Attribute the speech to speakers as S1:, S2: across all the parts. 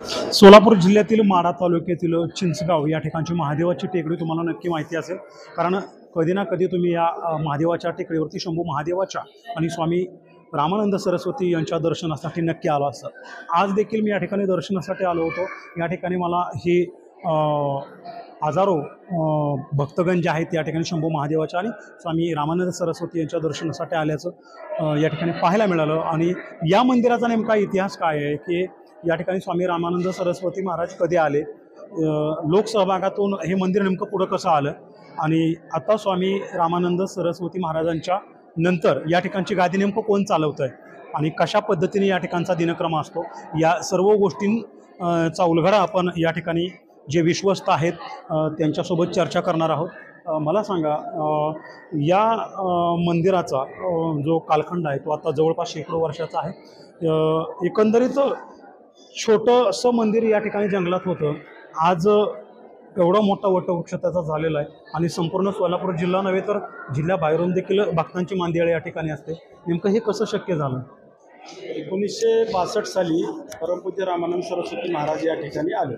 S1: सोलापूर जिल्ह्यातील माढा तालुक्यातील चिंचगाव या ठिकाणची महादेवाची टेकडी तुम्हाला नक्की माहिती असेल, कारण कधी ना कधी तुम्ही या महादेवाच्या टेकडीवरती शंभू महादेवाच्या आणि स्वामी रामानंद सरस्वती यांच्या दर्शनासाठी नक्की आलो असतं। आज देखील मी या ठिकाणी दर्शनासाठी आलो होतो। या ठिकाणी मला ही हजारो भक्तगण जे आहेत या ठिकाणी शंभू महादेवाच्या आणि स्वामी रामानंद सरस्वती यांच्या दर्शनासाठी आल्याचं या ठिकाणी पाहायला मिळालं। आणि या मंदिराचा नेमका इतिहास काय आहे की या ठिकाणी स्वामी रामानंद सरस्वती महाराज कधी आले, लोकसहभागातून हे मंदिर नेमकं पुढं कसं आलं, आणि आता स्वामी रामानंद सरस्वती महाराजांच्या नंतर या ठिकाणची गादी नेमकं कोण चालवतं आहे आणि कशा पद्धतीने या ठिकाणचा दिनक्रम असतो, या सर्व गोष्टींचा उलगडा आपण या ठिकाणी जे विश्वस्त आहेत त्यांच्यासोबत चर्चा करणार आहोत। मला सांगा, या मंदिराचा जो कालखंड आहे तो आता जवळपास शेकडो वर्षाचा आहे। एकंदरीत छोटंसं मंदिर या ठिकाणी जंगलात होतं, आज एवढा मोठा वटवृक्ष त्याचा झालेला आहे आणि संपूर्ण सोलापूर जिल्हा नव्हे तर जिल्ह्याबाहेरून देखील भक्तांची मांदियाळी या ठिकाणी असते। नेमकं हे कसं शक्य झालं?
S2: 1962 साली परमपूज्य रामानंद सरस्वती महाराज या ठिकाणी आले।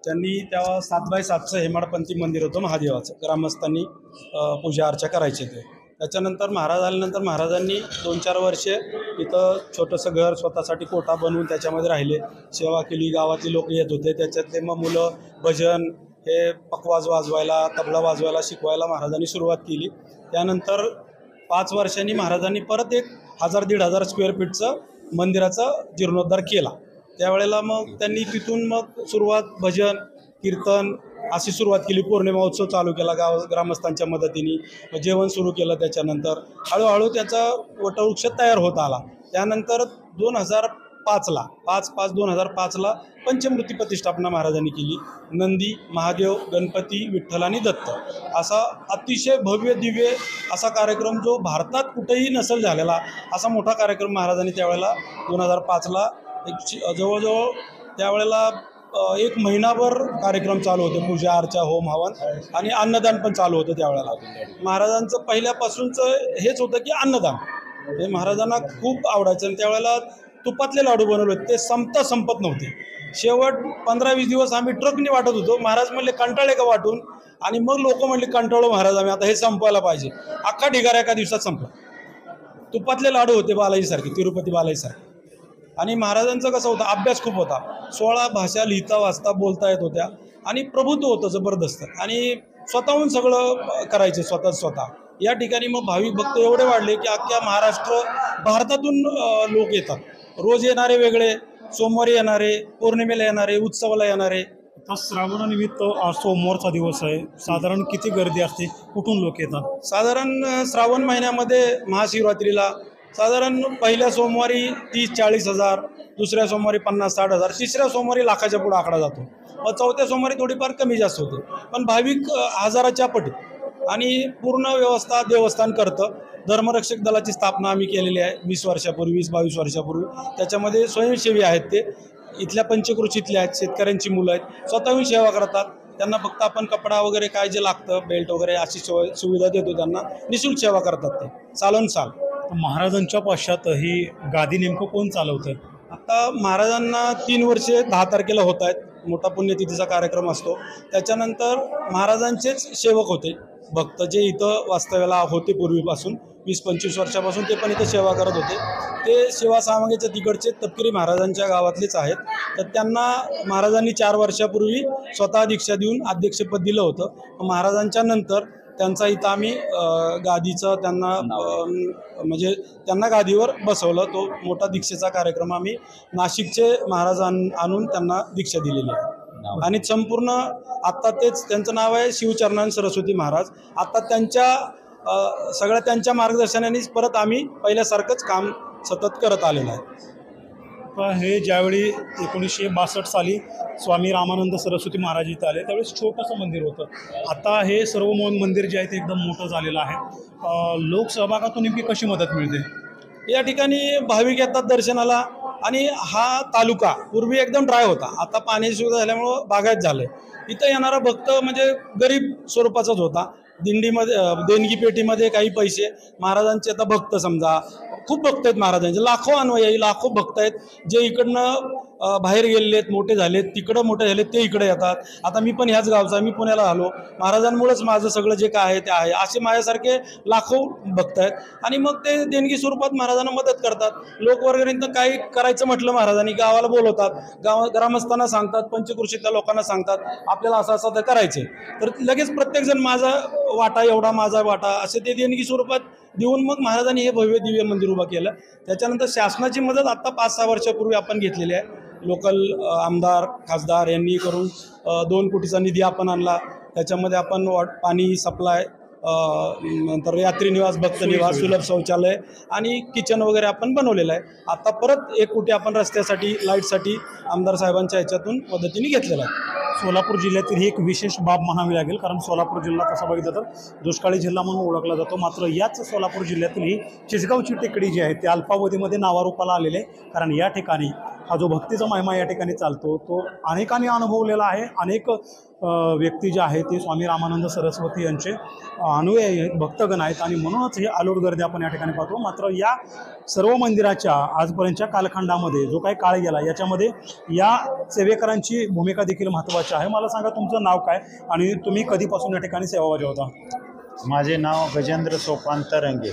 S2: त्यांनी तेव्हा 7x7चं हेमाडपंथी मंदिर होतं महादेवाचं, ग्रामस्थांनी पूजा अर्चा करायचे ते। त्याच्यानंतर महाराज आल्यानंतर महाराजांनी 2-4 वर्षे इथं छोटंसं घर स्वतःसाठी कोठा बनवून त्याच्यामध्ये राहिले, सेवा केली। गावातले लोक येत होते, त्याच्यातले मग मुलं भजन हे पखवाज वाजवायला, तबला वाजवायला शिकवायला महाराजांनी सुरुवात केली। त्यानंतर 5 वर्षांनी महाराजांनी परत एक 1000-1500 स्क्वेअर फीटचं मंदिराचा जीर्णोद्धार केला। त्यावेळेला मग त्यांनी तिथून मग सुरुवात भजन कीर्तन अशी सुरुवात केली। पौर्णिमा उत्सव चालू केला ग्रामस्थांच्या मदतीने, जेवण सुरू केलं। त्याच्यानंतर हळूहळू त्याचा वटवृक्ष तयार होत आला। त्यानंतर 2005ला 5/5/2005ला पंचमूर्ती प्रतिष्ठापना महाराजांनी केली। नंदी, महादेव, गणपती, विठ्ठल आणि दत्त असा अतिशय भव्य दिव्य असा कार्यक्रम जो भारतात कुठेही नसेल झालेला असा मोठा कार्यक्रम महाराजांनी त्यावेळेला 2005ला जवळजवळ त्यावेळेला 1 महिनाभर कार्यक्रम चालू होते, पूजा अर्चा होम हवन आणि अन्नदान पण चालू होतं। त्यावेळेला महाराजांचं पहिल्यापासूनचं हेच होतं की अन्नदान हे महाराजांना खूप आवडायचं। आणि त्यावेळेला तुपातले लाडू बनवले होते, ते संपत नव्हते। शेवट 15-20 दिवस आम्ही ट्रकने वाटत होतो। महाराज म्हणले कंटाळे का वाटून, आणि मग लोक म्हणले कंटाळलो महाराज आम्ही, आता हे संपवायला पाहिजे। अख्खा ढिगारा एका दिवसात संपला। तुपातले लाडू होते बालाजीसारखे, तिरुपती बालाजीसारखे। आणि महाराजांचं कसं होतं, अभ्यास खूप होता, 16 भाषा लिहिता वाचता बोलता येत होत्या आणि प्रभुत्व होतं जबरदस्त, आणि स्वतःहून सगळं करायचे स्वतः। या ठिकाणी मग भाविक भक्त एवढे वाढले की अख्ख्या महाराष्ट्र भारतातून लोक येतात। रोज येणारे वेगळे, सोमवारी येणारे, पौर्णिमेला येणारे, उत्सवाला येणारे।
S1: आता श्रावणानिमित्त आज सोमवारचा दिवस आहे, साधारण किती गर्दी असते, कुठून लोक येतात?
S2: साधारण श्रावण महिन्यामध्ये महाशिवरात्रीला साधारण पहिल्या सोमवारी 30-40 हजार, दुसऱ्या सोमवारी 50-60 हजार, तिसऱ्या सोमवारी लाखाच्या पुढे आकडा जातो, मग चौथ्या सोमवारी थोडीफार कमी जास्त होते, पण भाविक हजाराच्या पटीत। आणि पूर्ण व्यवस्था देवस्थान करतं। धर्मरक्षक दलाची स्थापना आम्ही केलेली आहे 20 वर्षापूर्वी, 22 वर्षापूर्वी। त्याच्यामध्ये स्वयंसेवी आहेत, ते इथल्या पंचक्रोशीतले आहेत, शेतकऱ्यांची मुलं आहेत, स्वतःहून सेवा करतात। त्यांना फक्त आपण कपडा वगैरे काय जे लागतं, बेल्ट वगैरे अशी सुविधा देतो, त्यांना निःशुल्क सेवा करतात ते सालोन साल।
S1: महाराजांच्या पश्चात ही गादी नेमकं कोण चालवतं?
S2: आता महाराजांना 3 वर्षे 10 तारखेला होत आहेत, मोठा पुण्यतिथीचा कार्यक्रम असतो। त्याच्यानंतर महाराजांचेच सेवक होते भक्त, जे इथं वास्तव्याला होते पूर्वीपासून 20-25 वर्षापासून, ते पण इथं सेवा करत होते। ते सेवा सामांगेच्या तिकडचे तपकिरी महाराजांच्या गावातलेच आहेत। तर त्यांना महाराजांनी 4 वर्षापूर्वी स्वतः दीक्षा देऊन अध्यक्षपद दिलं होतं। महाराजांच्या नंतर त्यांचा इथं आम्ही गादीचं त्यांना म्हणजे त्यांना गादीवर बसवलं। तो मोठा दीक्षेचा कार्यक्रम आम्ही नाशिकचे महाराज आणून त्यांना दीक्षा दिलेली आहे। आणि संपूर्ण आत्ता तेच त्यांचं नाव आहे शिवचरणानंद सरस्वती महाराज। आता त्यांच्या सगळ्या त्यांच्या मार्गदर्शनानेच परत आम्ही पहिल्यासारखंच काम सतत करत आलेलं आहे।
S1: हे ज्यावेळी 1962 साली स्वामी रामानंद सरस्वती महाराज इथं आले त्यावेळेस छोटंसं मंदिर होतं, आता हे सर्व मंदिर जे आहे ते एकदम मोठं झालेलं आहे। लोकसहभागातून नेमकी कशी मदत मिळते?
S2: या ठिकाणी भाविक येतात दर्शनाला, आणि हा तालुका पूर्वी एकदम ड्राय होता, आता पाण्याची सुविधा झाल्यामुळं बागायत झालं। इथं येणारा भक्त म्हणजे गरीब स्वरूपाचाच होता। दिंडीमध्ये देणगी पेटीमध्ये काही पैसे, महाराजांचे आता भक्त समजा खूप भक्त आहेत महाराजांचे, लाखो अनुयायी लाखो भक्त आहेत, जे इकडनं बाहेर गेलेत, मोठे झालेत, तिकडं मोठे झालेत, ते इकडे येतात. आता मी पण ह्याच गावचा, मी पुण्याला आलो, महाराजांमुळेच माझं सगळं जे काय आहे ते आहे, असे माझ्यासारखे लाखो भक्त आहेत. आणि मग ते देणगी स्वरूपात महाराजांना मदत करतात. लोकवर्गणीतनं काही करायचं म्हटलं महाराजांनी गावाला बोलवतात, ग्रामस्थांना सांगतात, पंचकृषीतल्या लोकांना सांगतात आपल्याला असं असं तर करायचं, तर लगेच प्रत्येकजण माझा वाटा एवढा, माझा वाटा, असे ते देणगी स्वरूपात देऊन मग महाराजांनी हे भव्य दिव्य मंदिर उभं केलं. त्याच्यानंतर शासनाची मदत आत्ता 5-6 वर्षापूर्वी आपण घेतलेली आहे. लोकल आमदार खासदार यांनी करून 2 कोटीचा निधी आपण आणला. त्याच्यामध्ये आपण पाणी सप्लाय, नंतर यात्री निवास, भक्त निवास, सुलभ शौचालय आणि किचन वगैरे आपण बनवलेलं आहे. आता परत 1 कोटी आपण रस्त्यासाठी, लाईटसाठी आमदार साहेबांच्या ह्याच्यातून मदतीने घेतलेला आहे.
S1: सोलापूर जिल्ह्यातील ही एक विशेष बाब म्हणावी लागेल, कारण सोलापूर जिल्हा तसा बघितलं तर दुष्काळी जिल्हा म्हणून ओळखला जातो. मात्र याच सोलापूर जिल्ह्यातील ही चिसगावची टेकडी जी आहे ती अल्पावधीमध्ये नावारूपाला आलेली आहे. कारण या ठिकाणी हा जो भक्तीचा महिमा या ठिकाणी चालतो तो अनेकांनी अनुभवलेला आहे. अनेक व्यक्ती जे आहेत ते स्वामी रामानंद सरस्वती यांचे अनुयायी आहेत, भक्तगण आहेत, आणि म्हणूनच हे आलोट गर्दी आपण या ठिकाणी पाहतो. मात्र या सर्व मंदिराच्या आजपर्यंतच्या कालखंडामध्ये जो काही काळ गेला याच्यामध्ये या सेवेकरांची भूमिका देखील महत्त्वाची आहे. मला सांगा, तुमचं नाव काय आणि तुम्ही कधीपासून या ठिकाणी सेवा बजावता?
S3: माझे नाव गजेंद्र सोपांत रंगे,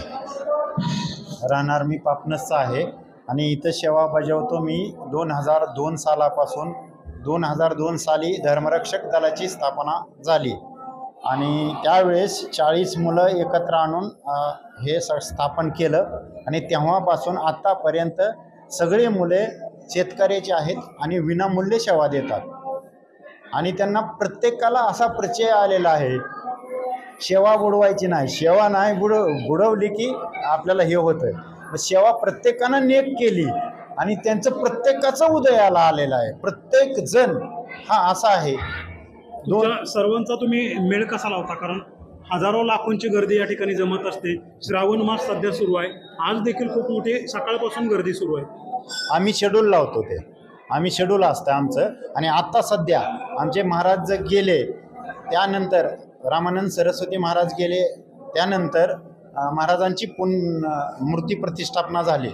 S3: राहणार मी पापनसचा आहे आणि इथं सेवा बजावतो मी 2002 सालापासून. 2002 साली धर्मरक्षक दलाची स्थापना झाली आणि त्यावेळेस 40 मुलं एकत्र आणून हे स्थापन केलं आणि तेव्हापासून आत्तापर्यंत सगळे मुले शेतकऱ्याचे आहेत आणि विनामूल्य सेवा देतात आणि त्यांना प्रत्येकाला असा परिचय आलेला आहे, सेवा बुडवायची नाही, सेवा नाही बुडवली की आपल्याला हे होतं. सेवा प्रत्येकानं नेक केली आणि त्यांचं प्रत्येकाचं उदयाला आलेलं आहे. प्रत्येक जण हा असा आहे.
S1: सर्वांचा तुम्ही मेळ कसा लावता? कारण हजारो लाखोंची गर्दी या ठिकाणी जमत असते. श्रावण मास सध्या सुरू आहे, आज देखील खूप मोठी सकाळपासून गर्दी सुरू आहे.
S3: आम्ही शेड्यूल लावतो, आम्ही शेड्यूल असतं आमचं. आणि आत्ता सध्या आमचे महाराज गेले, त्यानंतर रामानंद सरस्वती महाराज गेले, त्यानंतर महाराजांची मूर्ती प्रतिष्ठापना झाली,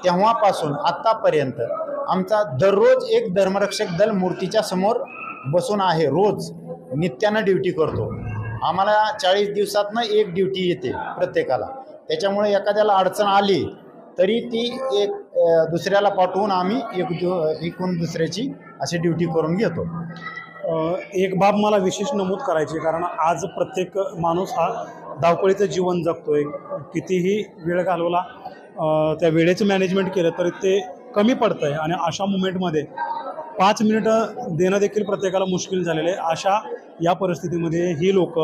S3: तेव्हापासून आत्तापर्यंत आमचा दररोज एक धर्मरक्षक दल मूर्तीच्या समोर बसून आहे. रोज नित्यानं ड्युटी करतो. आम्हाला 40 दिवसातनं एक ड्युटी येते प्रत्येकाला. त्याच्यामुळे एखाद्याला अडचण आली तरी ती एक दुसऱ्याला पाठवून आम्ही एकूण दुसऱ्याची अशी ड्युटी करून घेतो.
S1: एक बाब मला विशेष नमूद करायची, कारण आज प्रत्येक माणूस हा धावपळीचं जीवन जगतोय. कितीही वेळ घालवला, त्या वेळेचं मॅनेजमेंट केलं तरी ते कमी पडतं आहे आणि अशा मुमेंटमध्ये 5 मिनिटं देणं देखील प्रत्येकाला मुश्किल झालेलं आहे. अशा या परिस्थितीमध्ये ही लोक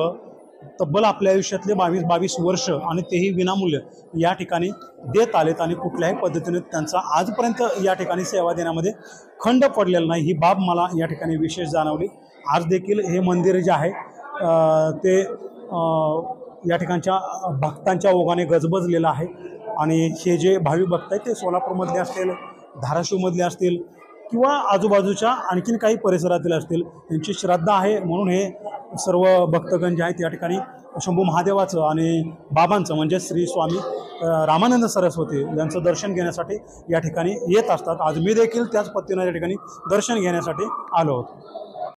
S1: तब्बल आपल्या आयुष्यातले 22 वर्ष आणि तेही विनामूल्य या ठिकाणी देत आलेत आणि कुठल्याही पद्धतीने त्यांचा आजपर्यंत या ठिकाणी सेवा देण्यामध्ये खंड पडलेला नाही. ही बाब मला या ठिकाणी विशेष जाणवली. आज देखील हे मंदिर जे आहे ते या ठिकाणच्या भक्तांच्या ओघाने गजबजलेलं आहे आणि हे जे भाविक भक्त आहेत ते सोलापूरमधले असतील, धाराशिवमधले असतील किंवा आजूबाजूच्या आणखीन काही परिसरातील असतील, यांची श्रद्धा आहे म्हणून हे सर्व भक्तगण जे आहेत या ठिकाणी शंभू महादेवाचं आणि बाबांचं म्हणजे श्री स्वामी रामानंद सरस्वती यांचं दर्शन घेण्यासाठी या ठिकाणी येत असतात. आज मी देखील त्याच पद्धतीनं या ठिकाणी दर्शन घेण्यासाठी आलो होतो.